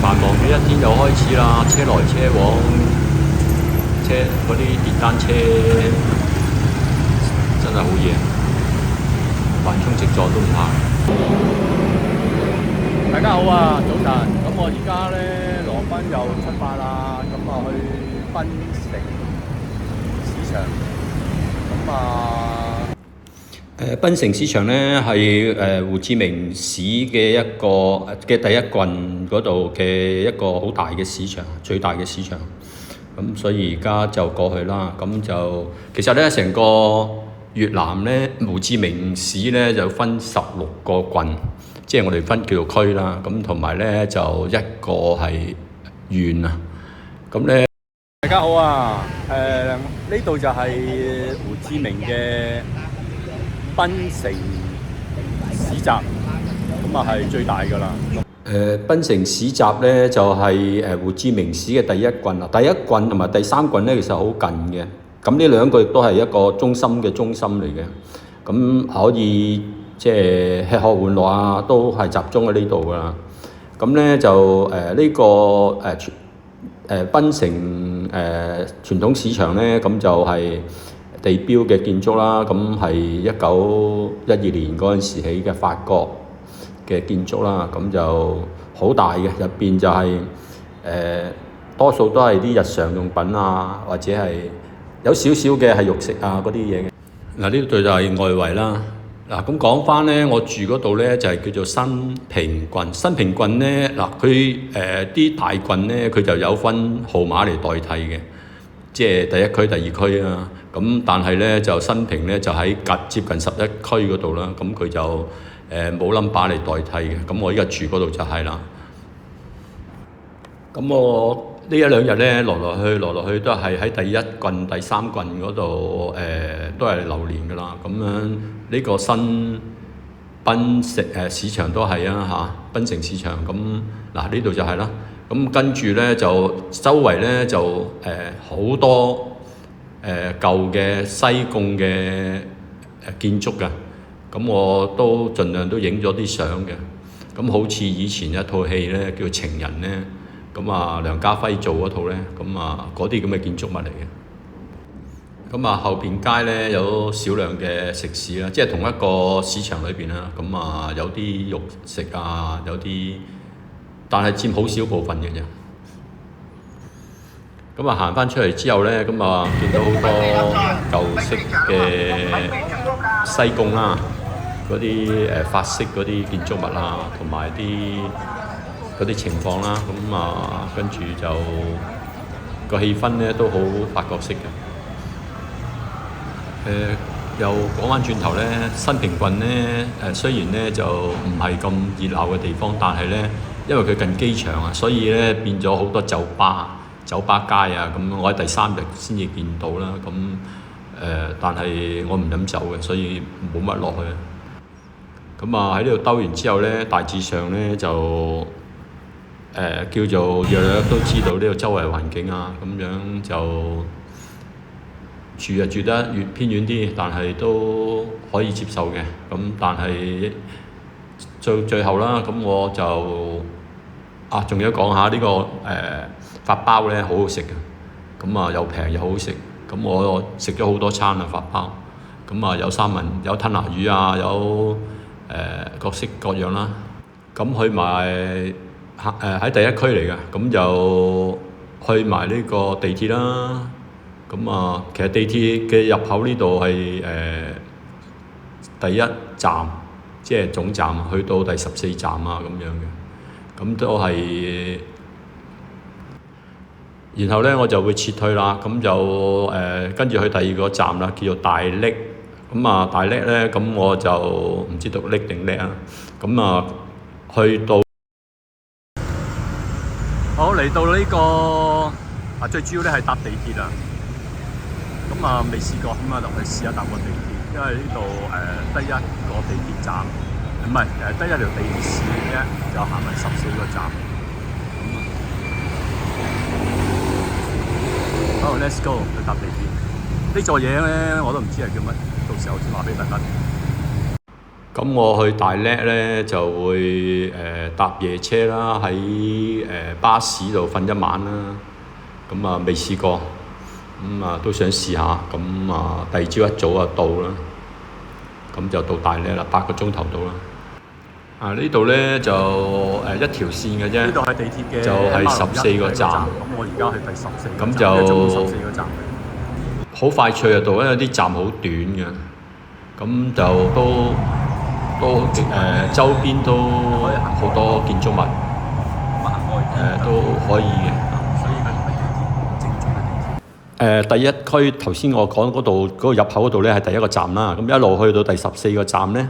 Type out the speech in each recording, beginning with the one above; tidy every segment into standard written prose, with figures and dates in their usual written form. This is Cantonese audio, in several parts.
繁忙嘅一天又開始啦，車來車往，車嗰啲電單車真係好嘢，橫衝直撞都唔怕。大家好啊，早晨。咁我而家咧羅賓又出發啦，咁啊去檳城市場。咁啊，檳城市場咧係胡志明市嘅一個嘅第一郡嗰度嘅一個好大嘅市場，最大嘅市場。咁所以而家就過去啦。咁就其實咧成個越南咧胡志明市咧就分16個郡。即係我哋分叫做區啦，咁同埋咧就一個係縣啊，咁咧大家好啊，呢度就係胡志明嘅檳城市集，咁啊係最大㗎啦。檳城市集咧就係胡志明市嘅第一郡啦，第一郡同埋第三郡咧其實好近嘅，咁呢兩個亦都係一個中心嘅中心嚟嘅，咁可以。即係吃喝玩樂啊，都係集中喺呢度㗎啦。咁咧就呢個檳城傳統市場咧，咁就係地標嘅建築啦。咁係1912年嗰陣時起嘅法國嘅建築啦。咁就好大嘅，入邊就係多數都係啲日常用品啊，或者係有少少嘅係肉食啊嗰啲嘢嘅。嗱，呢度就係外圍啦。嗱，咁講翻咧，我住嗰度咧就係叫做新平郡。新平郡咧，嗱佢啲大郡咧，佢就有分號碼嚟代替嘅，即係第一區、第二區啊。咁但係咧就新平咧就喺接近11區嗰度啦。咁佢就冇 number 嚟代替嘅。咁我依家住嗰度就係啦。咁我呢一兩日咧來來去都係喺第一郡、第三郡嗰度都係流連㗎啦。咁樣呢個新檳城市場都係啊嚇，檳城市場咁嗱呢度就係啦。咁跟住咧就周圍咧就好多舊嘅西貢嘅建築㗎。咁我都盡量都影咗啲相嘅。咁好似以前一套戲咧叫《情人》咧。咁啊，梁家輝做嗰套咧，咁啊嗰啲咁嘅建築物嚟嘅。咁啊後邊街咧有少量嘅食肆啦，即係同一個市場裏邊啦。咁啊有啲肉食啊，有啲，但係佔好少部分嘅啫。咁啊行翻出嚟之後咧，咁啊見到好多舊式嘅西貢啦，嗰啲法式嗰啲建築物啊，同埋嗰啲情況啦，咁啊跟住就個氣氛咧都好法國式嘅。又講翻轉頭咧，新平郡咧雖然咧就唔係咁熱鬧嘅地方，但係咧因為佢近機場啊，所以咧變咗好多酒吧街啊。咁我喺第3日先至見到啦。咁但係我唔飲酒嘅，所以冇乜落去。咁啊喺呢度兜完之後咧，大致上咧就叫做約略都知道呢個周圍環境啊，咁樣就住得越偏遠啲，但係都可以接受嘅。咁但係最後啦，咁我就仲要講下呢個法包咧，好好食嘅。咁啊又平又好食。咁我食咗好多餐啊法包。咁啊有三文有吞拿魚啊，有各式各樣啦。咁去埋喺第一區嚟嘅，咁就去埋呢個地鐵啦。咁啊，其實地鐵嘅入口呢度係第一站，即係總站，去到第14站啊咁樣嘅。咁都係，然後咧我就會撤退啦。咁就跟住去第二個站啦，叫做大瀝。咁啊大瀝咧，咁我就唔知讀瀝定叻啊。咁啊去到。好嚟到呢個最主要咧係搭地鐵啊。咁啊未試過，咁啊落去試下搭個地鐵，因為呢度得一個地鐵站，唔係得一條地鐵線啫，就行埋14個站。好 ，let's go 去搭地鐵。呢座嘢咧我都唔知係叫乜，到時候先話俾大家聽。咁我去大叻咧就會搭夜車啦，喺巴士度瞓一晚啦。咁啊未試過，咁啊都想試下。咁啊第二朝一早就到啦，咁就到大叻啦，8個鐘頭到啦。啊呢度咧就一條線嘅啫，呢度係地鐵嘅，就係14個站。咁我而家係第14個站，咁就14個站。好快脆啊！到，因為啲站好短嘅，咁就都周邊都好多建築物，都可以嘅。所以佢唔係地鐵，正宗嘅地鐵。第一區頭先我講嗰度嗰個入口嗰度咧係第一個站啦，咁一路去到第14個站咧，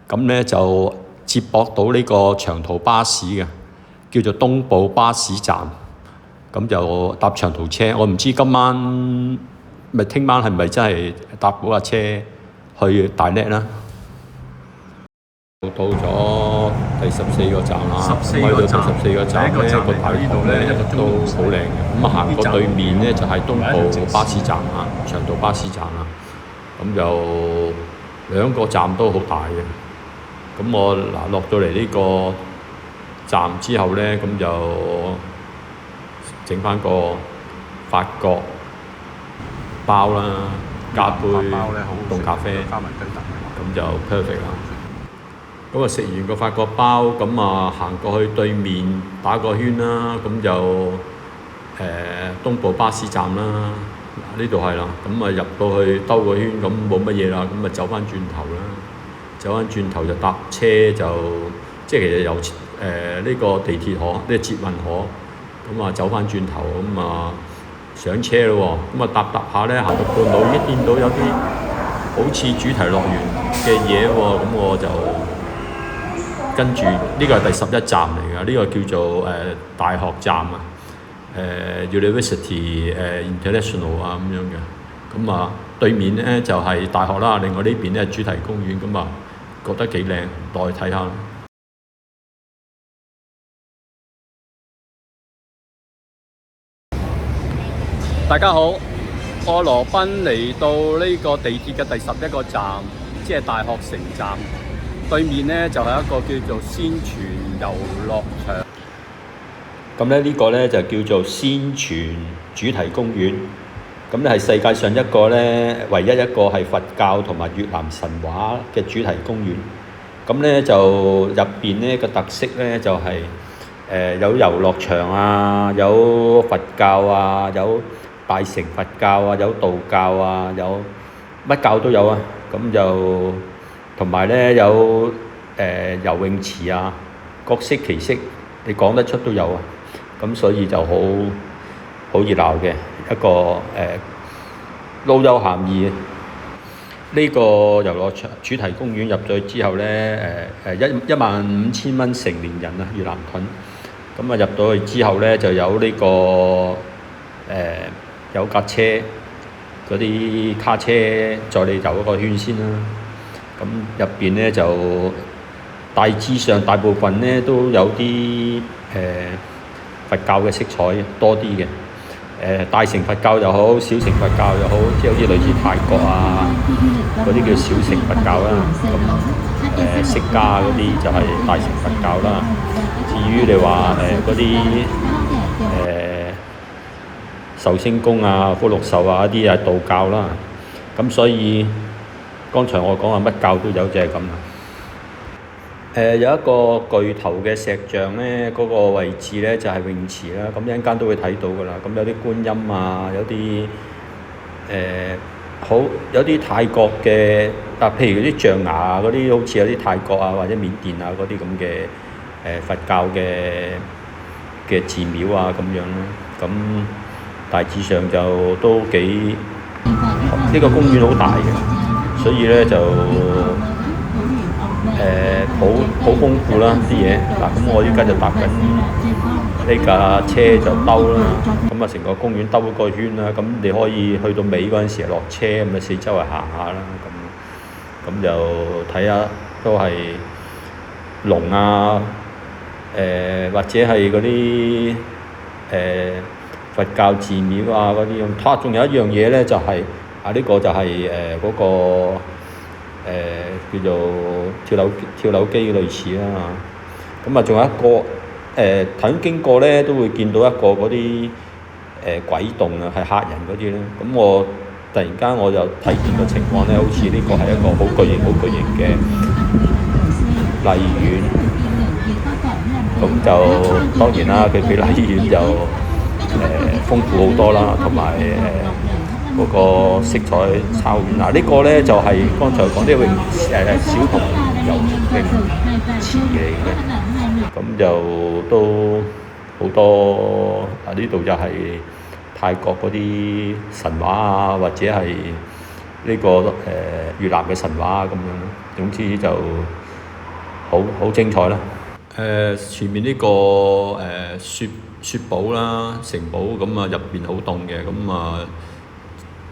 咁咧就接駁到呢個長途巴士嘅，叫做東部巴士站，咁就搭長途車。我唔知今晚咪聽晚係咪真係搭嗰架車去大叻啦？到咗第14個站啦，去到第14個站咧，個大堂咧都好靚嘅。咁行過對面咧就係東部巴士站啦，長途巴士站啦。咁就兩個站都好大嘅。咁我嗱落到嚟呢個站之後咧，咁就整翻個法國包啦，加杯凍咖啡，咁就 perfect 啦。咁啊食完個法國包，咁啊行過去對面打個圈啦，咁就東部巴士站啦，呢度係啦。咁啊入到去兜個圈，咁冇乜嘢啦，咁啊走翻轉頭啦，走翻轉頭就搭車就即係其實由呢個地鐵河，呢個捷運河，咁啊走翻轉頭，咁啊上車咯喎，咁啊搭下咧，行到半路已經見到有啲好似主題樂園嘅嘢喎，咁我就跟住呢個係第11站嚟㗎，呢個叫做大學站啊，University International 啊咁樣嘅，咁啊對面咧就係大學啦，另外呢邊咧係主題公園，咁啊覺得幾靚，落去睇下。大家好，我羅賓嚟到呢個地鐵嘅第11個站，即係大學城站。對面呢就係一個叫做仙泉遊樂場。咁咧呢個咧就叫做仙泉主題公園。咁咧係世界上一個咧唯一一個係佛教同埋越南神話嘅主題公園。咁咧就入邊咧個特色咧就係有遊樂場啊，有佛教啊，有大乘佛教啊，有道教啊，有乜教都有啊。咁就同埋咧有游泳池啊，各式其式，你講得出都有啊。咁所以就好熱鬧嘅一個撈悠閒意。呢個遊樂場主題公園入咗之後咧，15000蚊成年人啊，越南盾。咁啊入到去之後咧就有呢個有架車，嗰啲卡車載你遊一個圈先啦。咁入邊咧就大致上大部分咧都有啲佛教嘅色彩多啲嘅。大乘佛教又好，小乘佛教又好，即係好似類似泰國啊嗰啲叫小乘佛教啦。咁釋迦嗰啲就係大乘佛教啦。至於你話嗰啲壽星公啊、福祿壽啊嗰啲係道教啦。咁所以剛才我講話乜教都有，就係咁啦。有一個巨頭嘅石像咧，嗰個位置咧就係泳池啦。咁一陣間都會睇到噶啦。咁有啲觀音啊，有啲有啲泰國嘅譬如嗰啲象牙啊，嗰啲好似有啲泰國啊或者緬甸啊嗰啲咁嘅佛教嘅寺廟啊咁樣咯。咁大致上就都幾呢個公園好大嘅，所以咧就好豐富啦啲嘢。嗱，咁我依家就搭緊呢架車就兜啦，咁啊成個公園兜一個圈啦。咁你可以去到尾嗰陣時落車，咁啊四周圍行下啦。咁就睇下都係龍啊，或者係嗰啲佛教寺廟啊嗰啲咁。仲有一樣嘢咧就係呢個就係嗰個叫做跳樓機類似啦。咁啊，仲有一個頭先經過咧，都會見到一個嗰啲鬼洞啊，係嚇人嗰啲咧。咁我突然間我就睇見個情況咧，好似呢個係一個好巨型嘅荔園。咁就當然啦，佢比荔園就豐富好多啦，同埋嗰個色彩抄遠。嗱，呢個咧就係剛才講啲小童游泳池嚟嘅，咁就都好多呢度就係泰國嗰啲神話啊，或者係呢個越南嘅神話啊咁樣。總之就好精彩啦。前面呢個雪堡啦，城堡咁啊，入邊好凍嘅，咁啊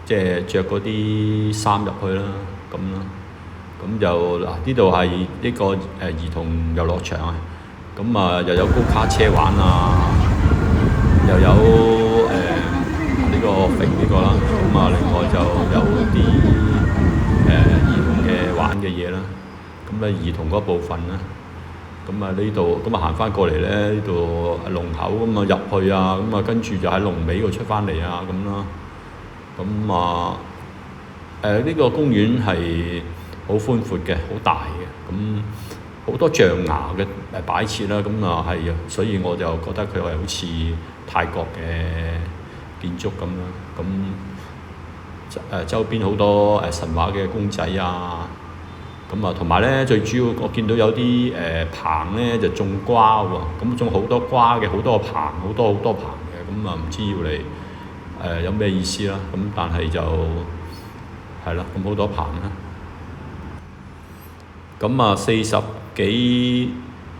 即係着嗰啲衫入去啦，咁啦。咁就嗱，呢度係呢個兒童遊樂場啊，咁啊又有高卡車玩啊，又有呢個揈呢個啦，咁啊另外就有啲兒童嘅玩嘅嘢啦，咁啊兒童嗰部分啦。咁啊呢度咁啊行翻過嚟咧，呢度龍口咁啊入去啊，咁啊跟住就喺龍尾度出翻嚟啊咁啦。咁啊呢個公園係好寬闊嘅，好大嘅，咁好多象牙嘅擺設啦。咁啊係啊，所以我就覺得佢係好似泰國嘅建築咁啦。咁周邊好多神話嘅公仔啊。咁啊，同埋咧，最主要我見到有啲棚咧就種瓜喎，咁種好多瓜嘅，好多個棚，好多棚嘅，咁啊唔知要嚟有咩意思啦？咁但係就係啦，咁好多棚啦。咁啊40幾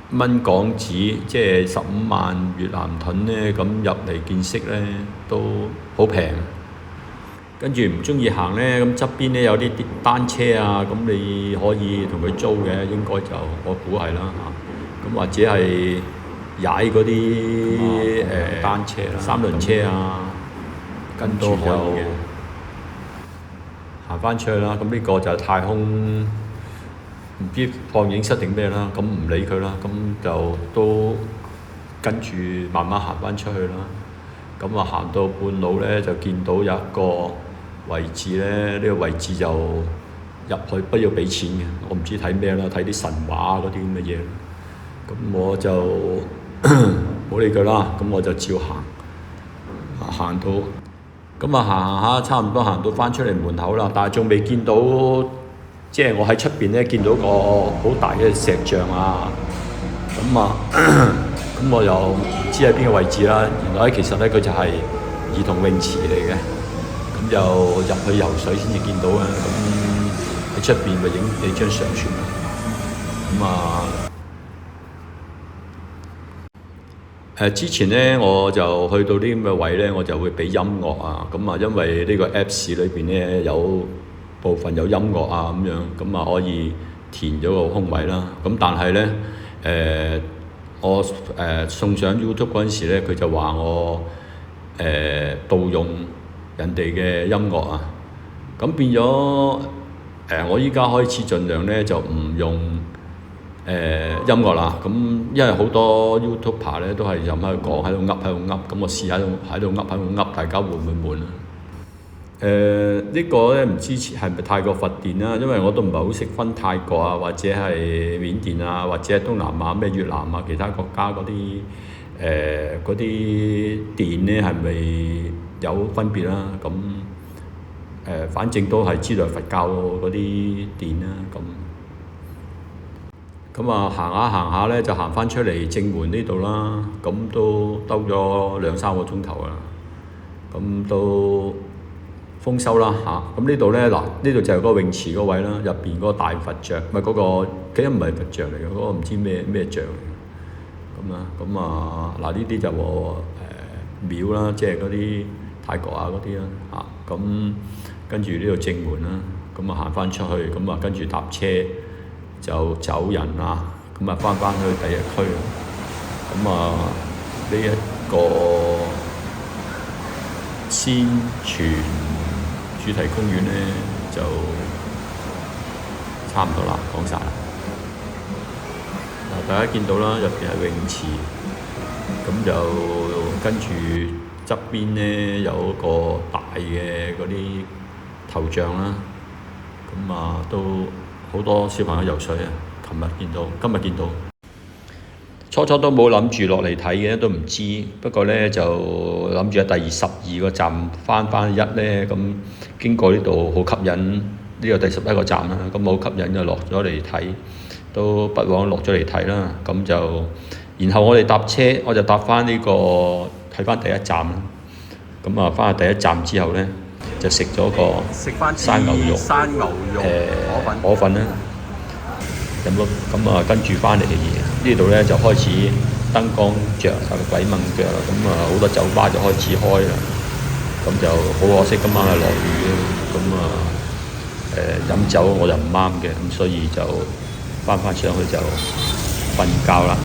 蚊港紙，即係15萬越南盾咧，咁入嚟見識咧都好平。跟住唔中意行咧，咁側邊咧有啲單車啊，咁你可以同佢租嘅，應該就我估係啦嚇。咁或者係踩嗰啲單車啦、三輪車啊，跟住就行翻出去啦。咁呢個就係太空唔知放映室定咩啦，咁唔理佢啦，咁就都跟住慢慢行翻出去啦。咁啊行到半路咧，就見到有一個位置咧，呢個位置就入去不要俾錢嘅。我唔知睇咩啦，睇啲神話嗰啲咁嘅嘢。咁我就冇理佢啦。咁我就照行，行到咁啊行下，差唔多行到翻出嚟門口啦。但係仲未見到，即係我喺出邊咧見到個好大嘅石像啊。咁啊，咁我又唔知喺邊個位置啦。原來其實咧佢就係兒童泳池嚟嘅。咁就入去游水先至見到啊！咁喺出邊咪影幾張相算啦。咁啊之前咧我就去到啲咁嘅位咧，我就會俾音樂啊。咁啊，因為呢個 Apps 裏邊咧有部分有音樂啊咁樣，咁啊可以填咗個空位啦。咁但係咧我送上 YouTube 嗰陣時咧，佢就話我盜用人哋嘅音樂啊，咁變咗我依家開始盡量咧就唔用音樂啦。咁因為好多 YouTuber 咧都係任喺度講，喺度噏，咁我試下喺度噏，大家會唔會悶啊？呢個咧唔知係咪泰國佛殿啦，因為我都唔係好識分泰國啊，或者係緬甸啊，或者係東南亞咩越南啊，其他國家嗰啲殿咧係咪有分別啦？咁反正都係知道佛教嗰啲殿啦。咁啊行下咧就行翻出嚟正門呢度啦。咁都兜咗2-3個鐘頭啦。咁都豐收啦嚇。咁呢度咧嗱，呢度就係嗰個泳池嗰位啦，入邊嗰個大佛像，唔係嗰個，其實唔係佛像嚟嘅，嗰個唔知咩像嚟嘅。咁啊嗱，呢啲就廟啦，即係嗰啲泰國啊嗰啲啦嚇。咁跟住呢度正門啦，咁啊行翻出去，咁啊跟住搭車就走人啦。咁啊翻去第一區。咁啊呢一個仙泉主題公園咧就差唔多啦，講晒啦。大家見到啦，入邊係泳池，咁就跟住側邊咧有一個大嘅嗰啲頭像啦，咁都好多小朋友游水啊！今日見到，初都冇諗住落嚟睇嘅，都唔知。不過咧就諗住喺第12個站翻1咧，咁經過呢度好吸引，呢個第11個站啦，咁好吸引就落咗嚟睇，都不枉落咗嚟睇啦。咁就然後我哋搭車，我就搭翻呢個睇翻第一站啦。咁翻去第一站之後咧，就食咗個生牛肉河粉啦。咁跟住翻嚟呢度咧就開始燈光着，鬼掹腳啦。好多酒吧就開始開啦。咁就好可惜今晚係落雨啦。飲酒我就唔啱嘅，咁所以就翻上去就瞓覺啦。